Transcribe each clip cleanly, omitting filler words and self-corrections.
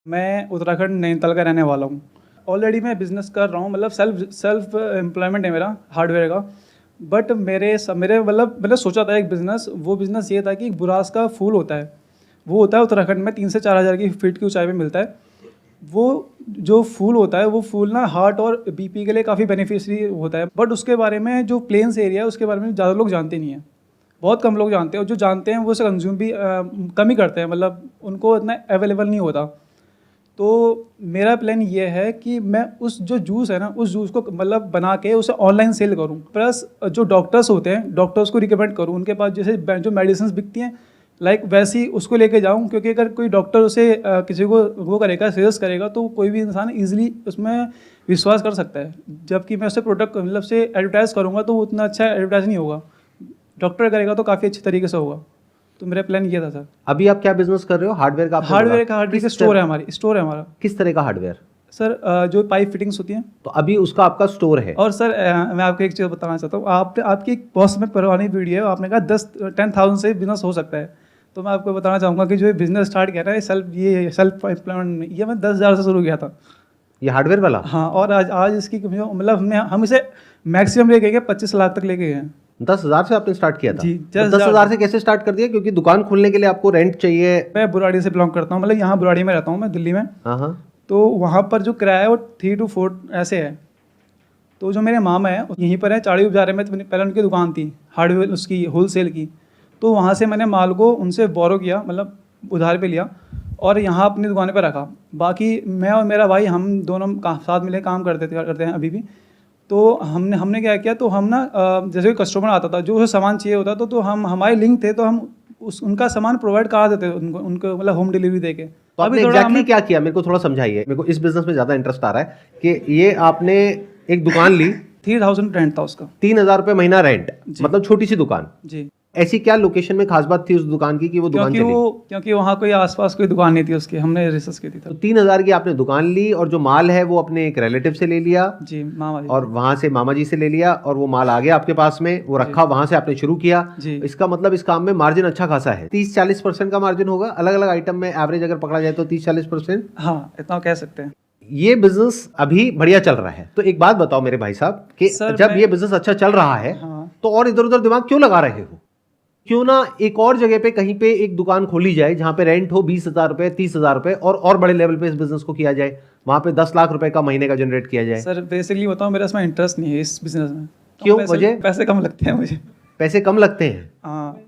मैं उत्तराखंड नैनीताल का रहने वाला हूँ। ऑलरेडी मैं बिज़नेस कर रहा हूँ, मतलब सेल्फ एम्प्लॉयमेंट है मेरा हार्डवेयर का। बट मेरे मतलब मैंने सोचा था एक बिज़नेस, वो बिज़नेस ये था कि बुरास का फूल होता है, वो होता है उत्तराखंड में 3 से 4 हज़ार की फीट की ऊंचाई पे मिलता है। वो जो फूल होता है, वो फूल ना हार्ट और बीपी के लिए काफ़ी बेनिफिशियरी होता है। बट उसके बारे में जो प्लेन्स एरिया है उसके बारे में ज़्यादा लोग जानते नहीं हैं, बहुत कम लोग जानते हैं, और जो जानते हैं वो उसे कंज्यूम भी कम ही करते हैं, मतलब उनको इतना अवेलेबल नहीं होता। तो मेरा प्लान ये है कि मैं उस जो जूस है ना, उस जूस को मतलब बना के उसे ऑनलाइन सेल करूं, प्लस जो डॉक्टर्स होते हैं डॉक्टर्स को रिकमेंड करूं, उनके पास जैसे जो मेडिसिन बिकती हैं लाइक वैसी उसको लेके जाऊं। क्योंकि अगर कोई डॉक्टर उसे किसी को वो करेगा, सजेस्ट करेगा, तो कोई भी इंसान इजीली उसमें विश्वास कर सकता है। जबकि मैं उसे प्रोडक्ट मतलब से एडवर्टाइज़ करूँगा तो वो उतना अच्छा एडवर्टाइज नहीं होगा, डॉक्टर करेगा तो काफ़ी अच्छे तरीके से होगा। तो मेरा प्लान ये था सर। अभी आप क्या बिजनेस कर रहे हो? हार्डवेयर का? हार्डवेयर का स्टोर है हमारा। किस तरह का हार्डवेयर? सर जो पाइप फिटिंग्स होती हैं। तो अभी उसका आपका स्टोर है? और सर मैं आपको एक चीज़ बताना चाहता हूँ, आपकी बहुत में पुरानी वीडियो है, आपने कहा 10,000 से बिजनेस हो सकता है। तो मैं आपको बताना चाहूँगा कि जो बिजनेस स्टार्ट किया ना, ये सेल्फ एम्प्लॉयमेंट, ये मैं 10,000 से शुरू किया था, ये हार्डवेयर वाला। हाँ। और आज इसकी मतलब हम इसे मैक्सिमम लेके गए 25 लाख तक लेके गए। 10,000 से आपने स्टार्ट किया था? जी, तो 10,000 से कैसे स्टार्ट कर दिया? क्योंकि दुकान खोलने के लिए आपको रेंट चाहिए। मैं बुराड़ी से बिलोंग करता हूँ, मतलब यहाँ बुराड़ी में रहता हूँ मैं, दिल्ली में। हाँ। तो वहाँ पर जो किराया है वो 3 to 4 ऐसे है। तो जो मेरे मामा है यहीं पर है, चाड़ी बाजार में, पहले उनकी दुकान थी हार्डवेयर उसकी होलसेल की। तो वहाँ से मैंने माल को उनसे बोरो किया, मतलब उधार पे लिया, और यहाँ अपनी दुकान पे रखा। बाकी मैं और मेरा भाई हम दोनों साथ मिले काम करते हैं अभी भी। तो हमने क्या किया, तो हम ना जैसे कोई कस्टमर आता था जो उसे सामान चाहिए होता तो हम हमारे लिंक थे, तो हम उनका सामान प्रोवाइड करा देते उनको मतलब होम डिलीवरी देके। तो आपने एग्जैक्टली क्या किया, मेरे को थोड़ा समझाइए। मेरे को इस बिजनेस में ज़्यादा इंटरेस्ट आ रहा है कि ये आपने एक दुकान ली, 3,000 रेंट था उसका, 3,000 रुपये महीना रेंट, मतलब छोटी सी दुकान जी। ऐसी क्या लोकेशन में खास बात थी उस दुकान की कि वो दुकान चली? क्योंकि वहाँ कोई आसपास कोई दुकान नहीं थी उसकी, हमने रिसर्च की थी। तो 3,000 की आपने दुकान ली, और जो माल है वो अपने एक रिलेटिव से ले लिया जी, मामा जी, और वहां से मामा जी से ले लिया, और वो माल आ गया आपके पास में, वो रखा, वहां से आपने शुरू किया जी। इसका मतलब इस काम में मार्जिन अच्छा खासा है, 30-40% का मार्जिन होगा अलग अलग आइटम में, एवरेज अगर पकड़ा जाए तो 30-40%। हाँ, इतना कह सकते हैं। ये बिजनेस अभी बढ़िया चल रहा है। तो एक बात बताओ मेरे भाई साहब कि जब ये बिजनेस अच्छा चल रहा है, हाँ, तो और इधर उधर दिमाग क्यों लगा रहे हो? क्यों ना एक और जगह पे कहीं पे एक दुकान खोली जाए जहां पे रेंट हो 20,000 रुपए, 30,000 रुपए, और बड़े लेवल पे इस बिजनेस को किया जाए, वहां पे 10 लाख रुपए का महीने का जनरेट किया जाए। सर बेसिकली बताऊं, मेरा इसमें इंटरेस्ट नहीं है इस बिजनेस में। क्यों? वजह? पैसे कम लगते हैं मुझे। पैसे कम लगते हैं? हाँ,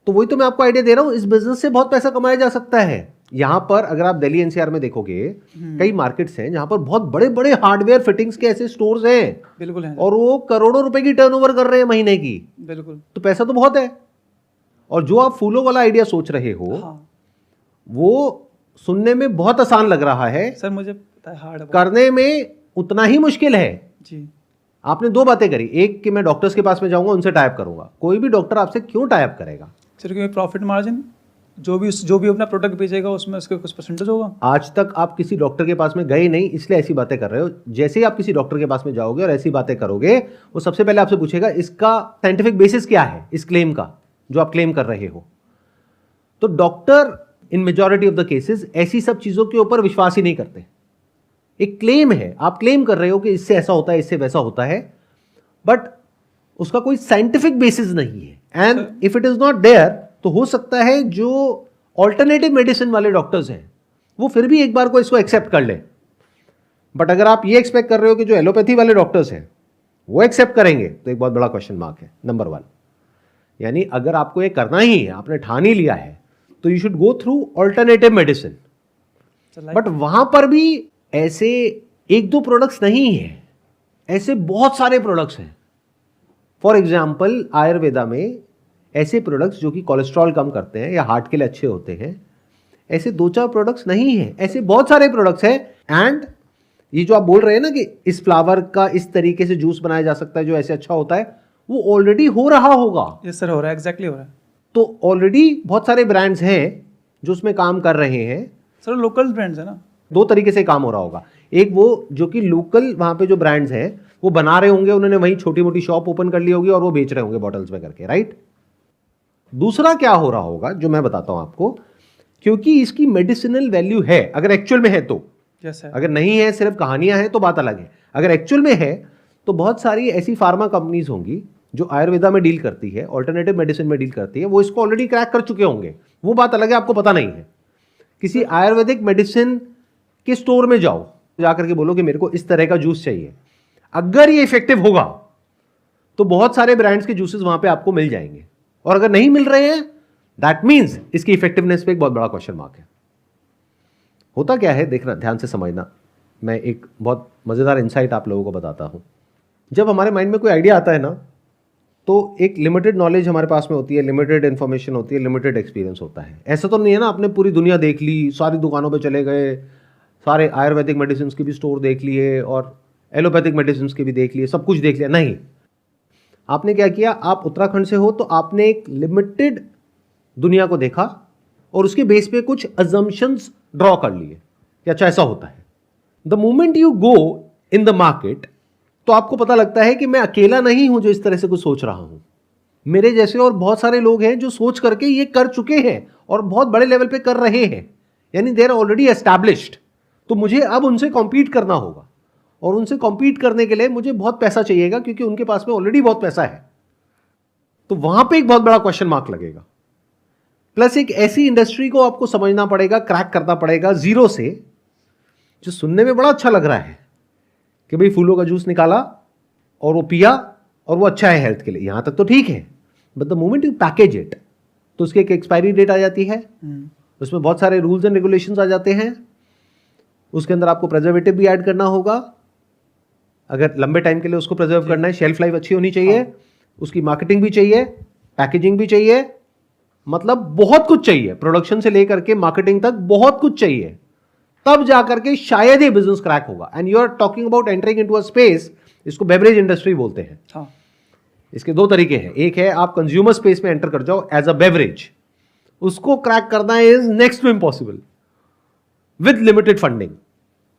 तो वही तो मैं आपको आइडिया दे रहा हूं, इस बिजनेस से बहुत पैसा कमाया जा सकता है। यहां पर अगर आप दिल्ली एनसीआर में देखोगे, कई मार्केट्स हैं जहां पर बहुत बड़े बड़े हार्डवेयर फिटिंग्स के ऐसे स्टोर्स हैं, बिल्कुल है, और वो करोड़ों रुपए की टर्नओवर कर रहे हैं महीने की। बिल्कुल। तो पैसा तो बहुत है। और जो आप फूलों वाला आइडिया सोच रहे हो, हाँ, वो सुनने में बहुत आसान लग रहा है, सर मुझे पता है हार्ड करने में उतना ही मुश्किल है जी। आपने दो बातें करी, एक कि मैं डॉक्टर्स के पास में जाऊंगा, उनसे टाइप करूंगा। कोई भी डॉक्टर आपसे क्यों टाइप करेगा? सर क्योंकि प्रॉफिट मार्जिन जो भी अपना प्रोडक्ट बेचेगा उसमें उसके कुछ परसेंटेज होगा। आज तक आप किसी डॉक्टर के पास में गए नहीं, इसलिए ऐसी बातें कर रहे हो। जैसे ही आप किसी डॉक्टर के पास में जाओगे और ऐसी बातें करोगे, वो सबसे पहले आपसे पूछेगा इसका साइंटिफिक बेसिस क्या है, इस क्लेम का जो आप क्लेम कर रहे हो। तो doctor in majority of the cases ऐसी सब चीजों के ऊपर विश्वास ही नहीं करते। एक क्लेम है, आप क्लेम कर रहे हो कि इससे ऐसा होता है, इससे वैसा होता है, बट उसका कोई साइंटिफिक बेसिस नहीं है। And if it is not there, तो हो सकता है जो ऑल्टरनेटिव मेडिसिन वाले डॉक्टर्स हैं वो फिर भी एक बार को इसको एक्सेप्ट कर ले, बट अगर आप ये एक्सपेक्ट कर रहे हो कि जो एलोपैथी वाले डॉक्टर्स हैं वो एक्सेप्ट करेंगे, तो एक बहुत बड़ा क्वेश्चन मार्क है। नंबर 1, यानी अगर आपको ये करना ही है, आपने ठान ही लिया है, तो you should go through alternative medicine. But वहां पर भी ऐसे 1-2 प्रोडक्ट्स नहीं है, ऐसे बहुत सारे प्रोडक्ट्स हैं। फॉर एग्जाम्पल आयुर्वेदा में ऐसे प्रोडक्ट्स जो कि कोलेस्ट्रॉल कम करते हैं या हार्ट के लिए अच्छे होते हैं, ऐसे 2-4 प्रोडक्ट्स नहीं है, ऐसे बहुत सारे प्रोडक्ट्स हैं। एंड ये जो आप बोल रहे हैं ना कि इस फ्लावर का इस तरीके से जूस बनाया जा सकता है जो ऐसे अच्छा होता है, वो ऑलरेडी हो रहा होगा। यस सर, हो रहा है, एग्जैक्टली हो रहा है। तो ऑलरेडी बहुत सारे ब्रांड्स हैं जो उसमें काम कर रहे हैं। सर लोकल ब्रांड्स है ना, 2 तरीके से काम हो रहा होगा। एक वो जो कि लोकल वहां पे जो ब्रांड्स हैं वो बना रहे होंगे, उन्होंने वहीं छोटी मोटी शॉप ओपन कर ली होगी और वो बेच रहे होंगे बॉटल्स में करके, राइट। दूसरा क्या हो रहा होगा जो मैं बताता हूं आपको, क्योंकि इसकी मेडिसिनल वैल्यू है, अगर एक्चुअल में है तो। Yes sir. अगर नहीं है, सिर्फ कहानियां हैं, तो बात अलग है। अगर एक्चुअल में है तो बहुत सारी ऐसी फार्मा कंपनीज होंगी जो आयुर्वेदा में डील करती है, ऑल्टरनेटिव मेडिसिन में डील करती है, वो इसको ऑलरेडी क्रैक कर चुके होंगे। वो बात अलग है, आपको पता नहीं है। किसी आयुर्वेदिक मेडिसिन के स्टोर में जाओ, जाकर के बोलो कि मेरे को इस तरह का जूस चाहिए, अगर ये इफेक्टिव होगा तो बहुत सारे ब्रांड्स के जूसेस वहां पे आपको मिल जाएंगे। और अगर नहीं मिल रहे हैं, दैट मींस इसकी इफेक्टिवनेस पे एक बहुत बड़ा क्वेश्चन मार्क है। होता क्या है, देखना, ध्यान से समझना। मैं एक बहुत मजेदार इंसाइट आप लोगों को बताता हूं। जब हमारे माइंड में कोई आइडिया आता है ना, तो एक लिमिटेड नॉलेज हमारे पास में होती है, लिमिटेड इंफॉर्मेशन होती है, लिमिटेड एक्सपीरियंस होता है। ऐसा तो नहीं है ना आपने पूरी दुनिया देख ली, सारी दुकानों पे चले गए, सारे आयुर्वेदिक मेडिसिन के भी स्टोर देख लिए और एलोपैथिक मेडिसिन के भी देख लिए, सब कुछ देख लिया। नहीं, आपने क्या किया, आप उत्तराखंड से हो तो आपने एक लिमिटेड दुनिया को देखा और उसके बेस पे कुछ अजम्पशंस ड्रॉ कर लिए कि अच्छा ऐसा होता है। The moment you go in the market, तो आपको पता लगता है कि मैं अकेला नहीं हूं जो इस तरह से कुछ सोच रहा हूं। मेरे जैसे और बहुत सारे लोग हैं जो सोच करके ये कर चुके हैं और बहुत बड़े लेवल पे कर रहे हैं, यानी दे आर ऑलरेडी एस्टैब्लिश्ड। तो मुझे अब उनसे कॉम्पीट करना होगा, और उनसे कॉम्पीट करने के लिए मुझे बहुत पैसा चाहिएगा, क्योंकि उनके पास में ऑलरेडी बहुत पैसा है। तो वहां पे एक बहुत बड़ा क्वेश्चन मार्क लगेगा। प्लस एक ऐसी इंडस्ट्री को आपको समझना पड़ेगा, क्रैक करना पड़ेगा जीरो से, जो सुनने में बड़ा अच्छा लग रहा है कि भाई फूलों का जूस निकाला और वो पिया और वो अच्छा है हेल्थ के लिए, यहां तक तो ठीक है। But the moment you package it, तो उसकी एक एक्सपायरी डेट आ जाती है, उसमें बहुत सारे रूल्स एंड रेगुलेशंस आ जाते हैं। उसके अंदर आपको प्रिजर्वेटिव भी ऐड करना होगा, अगर लंबे टाइम के लिए उसको प्रिजर्व करना है। शेल्फ लाइफ अच्छी होनी चाहिए, उसकी मार्केटिंग भी चाहिए, पैकेजिंग भी चाहिए, मतलब बहुत कुछ चाहिए। प्रोडक्शन से लेकर के मार्केटिंग तक बहुत कुछ चाहिए, तब जाकर के शायद ये बिजनेस क्रैक होगा। And you are talking about entering into a space, इसको बेवरेज इंडस्ट्री बोलते हैं। हाँ। इसके दो तरीके हैं, एक है आप कंज्यूमर स्पेस में एंटर कर जाओ एज अ बेवरेज, उसको क्रैक करना is next to impossible with limited funding,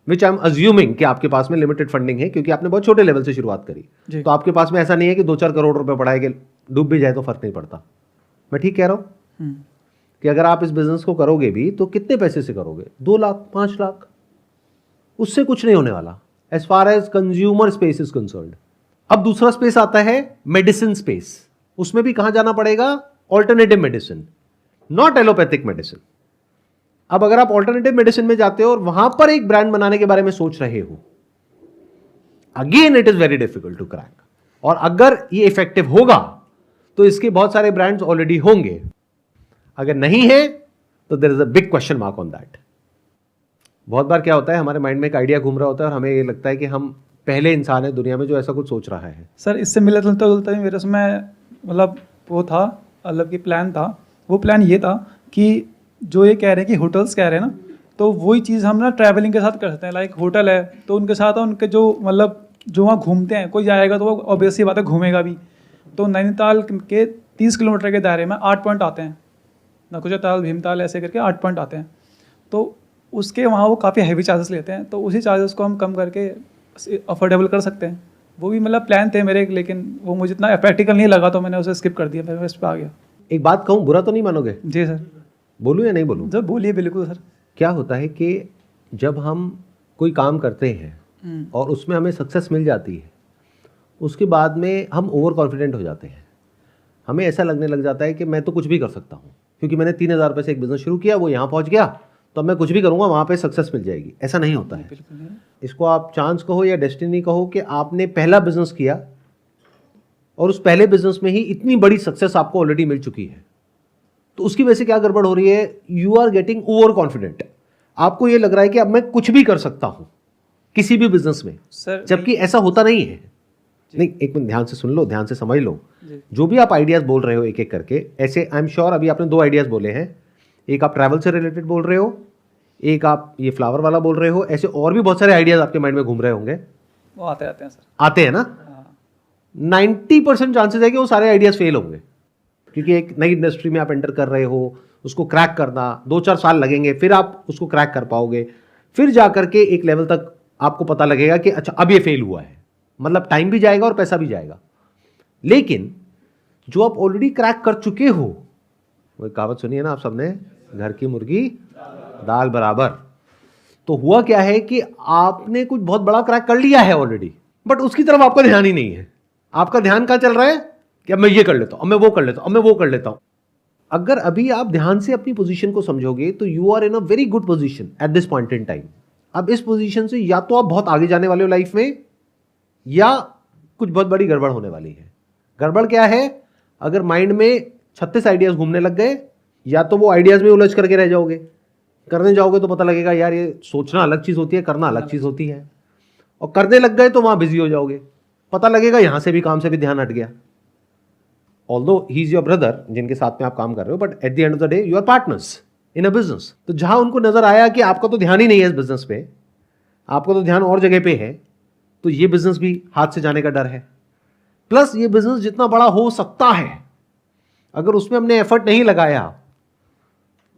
which I am assuming कि आपके पास में लिमिटेड फंडिंग है, क्योंकि आपने बहुत छोटे लेवल से शुरुआत करी। तो आपके पास में ऐसा नहीं है कि 2-4 करोड़ रुपए पड़ा है कि डूब भी जाए तो फर्क नहीं पड़ता। मैं ठीक कह रहा हूं कि अगर आप इस बिजनेस को करोगे भी तो कितने पैसे से करोगे, 2 लाख 5 लाख, उससे कुछ नहीं होने वाला as far as consumer space is concerned. अब दूसरा स्पेस आता है मेडिसिन स्पेस, उसमें भी कहां जाना पड़ेगा, alternative medicine, not allopathic medicine. अब अगर आप ऑल्टरनेटिव मेडिसिन में जाते हो और वहां पर एक ब्रांड बनाने के बारे में सोच रहे हो, again it is very difficult to crack. और अगर ये इफेक्टिव होगा तो इसके बहुत सारे ब्रांड्स ऑलरेडी होंगे, अगर नहीं है तो there is a big question mark on that. बहुत बार क्या होता है, हमारे माइंड में एक आइडिया घूम रहा होता है और हमें ये लगता है कि हम पहले इंसान है दुनिया में जो ऐसा कुछ सोच रहा है। सर इससे मिलता जुलता जुलता ही मेरे उसमें मतलब वो था, मतलब कि प्लान था। वो प्लान ये था कि जो ये कह रहे हैं कि होटल्स कह रहे हैं ना, तो वही चीज़ हम ना ट्रैवलिंग के साथ कर सकते हैं। लाइक होटल है तो उनके साथ उनके जो मतलब जो वहाँ घूमते हैं, कोई जाएगा तो वो ऑब्वियसली बात है घूमेगा भी। तो नैनीताल के 30 किलोमीटर के दायरे में 8 पॉइंट आते हैं, नकुचताल भीमताल ऐसे करके 8 पॉइंट आते हैं। तो उसके वहाँ वो काफ़ी हैवी चार्जेस लेते हैं, तो उसी चार्जेस को हम कम करके अफोर्डेबल कर सकते हैं। वो भी मतलब प्लान थे मेरे, लेकिन वो मुझे इतना प्रैक्टिकल नहीं लगा तो मैंने उसे स्किप कर दिया, फिर मैं इस पर आ गया। एक बात कहूँ, बुरा तो नहीं मानोगे? जी सर। बोलूँ या नहीं बोलूँ? जब बोलिए, बिल्कुल सर। क्या होता है कि जब हम कोई काम करते हैं और उसमें हमें सक्सेस मिल जाती है, उसके बाद में हम ओवर कॉन्फिडेंट हो जाते हैं। हमें ऐसा लगने लग जाता है कि मैं तो कुछ भी कर सकता हूँ, क्योंकि मैंने 3000 रुपये से एक बिजनेस शुरू किया, वो यहाँ पहुँच गया, तो मैं कुछ भी करूँगा वहाँ पे सक्सेस मिल जाएगी। ऐसा नहीं होता है। इसको आप चांस कहो या डेस्टिनी कहो कि आपने पहला बिजनेस किया और उस पहले बिजनेस में ही इतनी बड़ी सक्सेस आपको ऑलरेडी मिल चुकी है, तो उसकी वजह से क्या गड़बड़ हो रही है, you are getting overconfident. आपको ये लग रहा है कि अब मैं कुछ भी कर सकता हूँ किसी भी बिजनेस में, जबकि ऐसा होता नहीं है। नहीं, एक मिनट ध्यान से सुन लो, ध्यान से समझ लो। जो भी आप आइडियाज बोल रहे हो एक एक करके, ऐसे आई एम श्योर अभी आपने 2 आइडियाज बोले हैं, एक आप ट्रैवल से रिलेटेड बोल रहे हो, एक आप ये फ्लावर वाला बोल रहे हो, ऐसे और भी बहुत सारे आइडियाज आपके माइंड में घूम रहे होंगे। वो आते हैं सर। आते हैं ना? 90% चांसेस है कि वो सारे आइडियाज फेल होंगे, क्योंकि एक नई इंडस्ट्री में आप एंटर कर रहे हो, उसको क्रैक करना 2-4 साल लगेंगे, फिर आप उसको क्रैक कर पाओगे, फिर जाकर के एक लेवल तक आपको पता लगेगा कि अच्छा अब ये फेल हुआ है, मतलब टाइम भी जाएगा और पैसा भी जाएगा। लेकिन जो आप ऑलरेडी क्रैक कर चुके हो, वो कहावत सुनी है ना आप सबने, घर की मुर्गी दाल बराबर। तो हुआ क्या है कि आपने कुछ बहुत बड़ा क्रैक कर लिया है ऑलरेडी, बट उसकी तरफ आपका ध्यान ही नहीं है। आपका ध्यान कहां चल रहा है कि अब मैं ये कर लेता हूं, अब मैं वो कर लेता हूं, अब मैं वो कर लेता हूं। अगर अभी आप ध्यान से अपनी पोजीशन को समझोगे तो you are in a very good position at this point in time. अब इस पोजीशन से या तो आप बहुत आगे जाने वाले हो लाइफ में, या कुछ बहुत बड़ी गड़बड़ होने वाली है। गड़बड़ क्या है? अगर माइंड में 36 आइडियाज घूमने लग गए, या तो वो आइडियाज में उलझ करके रह जाओगे, करने जाओगे तो पता लगेगा यार ये सोचना अलग चीज होती है, करना अलग चीज होती है, और करने लग गए तो वहां बिजी हो जाओगे, पता लगेगा यहां से भी काम से भी ध्यान हट गया। Although he is your brother जिनके साथ में आप काम कर रहे हो, but at the end of the day you are partners in a business. तो जहां उनको नजर आया कि आपका तो ध्यान ही नहीं है इस बिजनेस पे, आपका तो ध्यान और जगह पे है, तो ये बिजनेस भी हाथ से जाने का डर है। प्लस ये बिजनेस जितना बड़ा हो सकता है, अगर उसमें हमने एफर्ट नहीं लगाया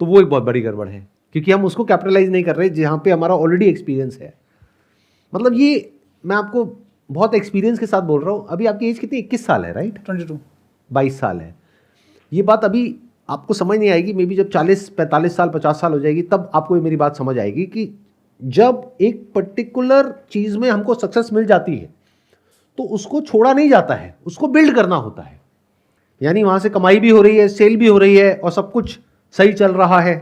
तो वो एक बहुत बड़ी गड़बड़ है, क्योंकि हम उसको कैपिटलाइज नहीं कर रहे जहां पे हमारा ऑलरेडी एक्सपीरियंस है। मतलब ये मैं आपको बहुत एक्सपीरियंस के साथ बोल रहा हूं। अभी आपकी एज कितनी? 21 साल है, राइट? 22 साल है। ये बात अभी आपको समझ नहीं आएगी, मे बी जब 40, 45 साल, 50 साल हो जाएगी तब आपको ये मेरी बात समझ आएगी कि जब एक पर्टिकुलर चीज में हमको सक्सेस मिल जाती है तो उसको छोड़ा नहीं जाता है, उसको बिल्ड करना होता है। यानी वहां से कमाई भी हो रही है, सेल भी हो रही है, और सब कुछ सही चल रहा है,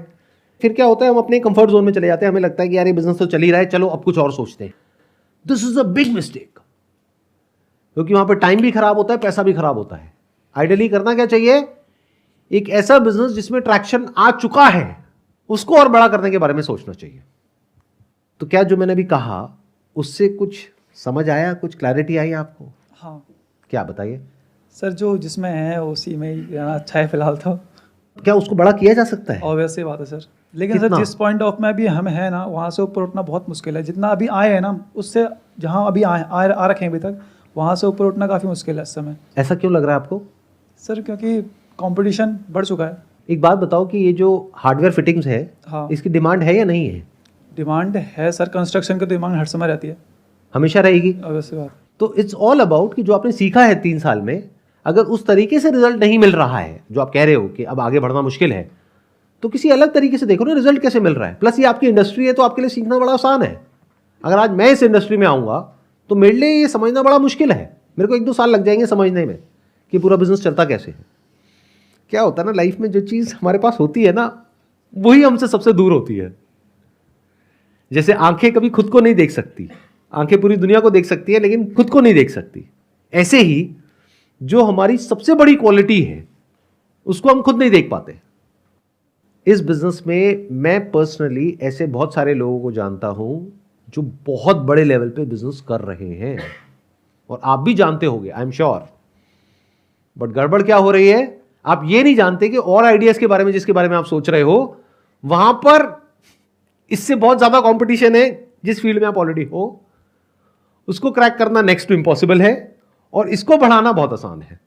फिर क्या होता है, हम अपने कंफर्ट जोन में चले जाते हैं। हमें लगता है कि यार ये बिजनेस तो चल ही रहा है, चलो अब कुछ और सोचते हैं। This is a big mistake, क्योंकि वहां पर टाइम भी खराब होता है, पैसा भी खराब होता है। आइडियली करना क्या चाहिए? एक ऐसा बिजनेस जिसमें ट्रैक्शन आ चुका है उसको और बड़ा करने के बारे में सोचना चाहिए। तो क्या जो मैंने अभी कहा उससे कुछ समझ आया, कुछ क्लैरिटी आई आपको? हाँ क्या बताइए सर, जो जिसमें है उसी में ही रहना अच्छा है फिलहाल तो। क्या उसको बड़ा किया जा सकता है? ऑब्वियस सी बात है सर, लेकिन कितना? सर जिस पॉइंट ऑफ में अभी हम है ना, वहाँ से ऊपर उठना बहुत मुश्किल है। जितना अभी आए हैं ना, उससे जहाँ अभी आ रखे हैं अभी तक, वहाँ से ऊपर उठना काफ़ी मुश्किल है इस समय। ऐसा क्यों लग रहा है आपको? सर क्योंकि कंपटीशन बढ़ चुका है। एक बात बताओ कि ये जो हार्डवेयर फिटिंग्स है, हाँ इसकी डिमांड है या नहीं है? डिमांड है सर, कंस्ट्रक्शन की डिमांड हर समय रहती है, हमेशा रहेगी। ऑब्वियस सी बात। तो इट्स ऑल अबाउट कि जो आपने सीखा है 3 साल में, अगर उस तरीके से रिजल्ट नहीं मिल रहा है जो आप कह रहे हो कि अब आगे बढ़ना मुश्किल है, तो किसी अलग तरीके से देखो ना रिजल्ट कैसे मिल रहा है। प्लस ये आपकी इंडस्ट्री है तो आपके लिए सीखना बड़ा आसान है। अगर आज मैं इस इंडस्ट्री में आऊँगा तो मेरे लिए ये समझना बड़ा मुश्किल है। मेरे को 1-2 साल लग जाएंगे समझने में कि पूरा बिजनेस चलता कैसे है। क्या होता है ना, लाइफ में जो चीज़ हमारे पास होती है ना, वही हमसे सबसे दूर होती है। जैसे आंखें कभी खुद को नहीं देख सकती, आंखें पूरी दुनिया को देख सकती है लेकिन खुद को नहीं देख सकती। ऐसे ही जो हमारी सबसे बड़ी क्वालिटी है उसको हम खुद नहीं देख पाते। इस बिजनेस में मैं पर्सनली ऐसे बहुत सारे लोगों को जानता हूं जो बहुत बड़े लेवल पे बिजनेस कर रहे हैं, और आप भी जानते होंगे, आई एम श्योर। बट गड़बड़ क्या हो रही है, आप ये नहीं जानते कि और आइडियाज के बारे में जिसके बारे में आप सोच रहे हो, वहां पर इससे बहुत ज्यादा कंपटीशन है। जिस फील्ड में आप ऑलरेडी हो उसको क्रैक करना नेक्स्ट टू इम्पॉसिबल है, और इसको बढ़ाना बहुत आसान है।